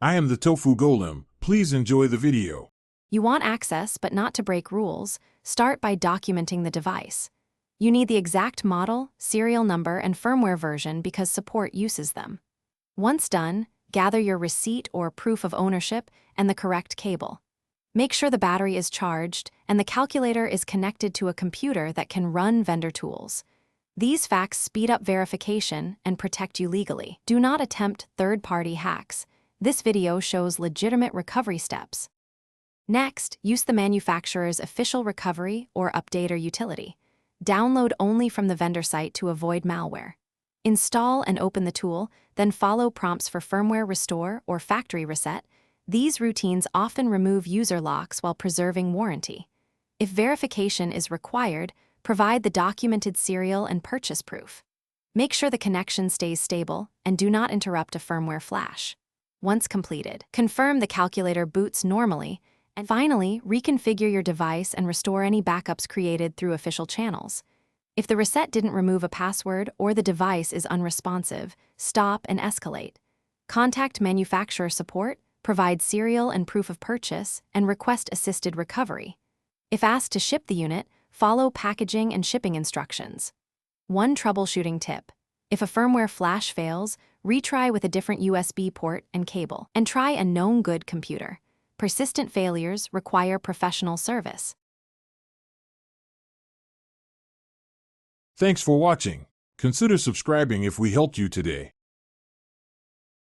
I am the Tofu Golem. Please enjoy the video. You want access but not to break rules. Start by documenting the device. You need the exact model, serial number, and firmware version because support uses them. Once done, gather your receipt or proof of ownership and the correct cable. Make sure the battery is charged and the calculator is connected to a computer that can run vendor tools. These facts speed up verification and protect you legally. Do not attempt third-party hacks. This video shows legitimate recovery steps. Next, use the manufacturer's official recovery or updater utility. Download only from the vendor site to avoid malware. Install and open the tool, then follow prompts for firmware restore or factory reset. These routines often remove user locks while preserving warranty. If verification is required, provide the documented serial and purchase proof. Make sure the connection stays stable and do not interrupt a firmware flash. Once completed, confirm the calculator boots normally, and finally, reconfigure your device and restore any backups created through official channels. If the reset didn't remove a password or the device is unresponsive, stop and escalate. Contact manufacturer support, provide serial and proof of purchase, and request assisted recovery. If asked to ship the unit, follow packaging and shipping instructions. One troubleshooting tip: if a firmware flash fails, retry with a different USB port and cable, and try a known good computer. Persistent failures require professional service. Thanks for watching. Consider subscribing if we helped you today.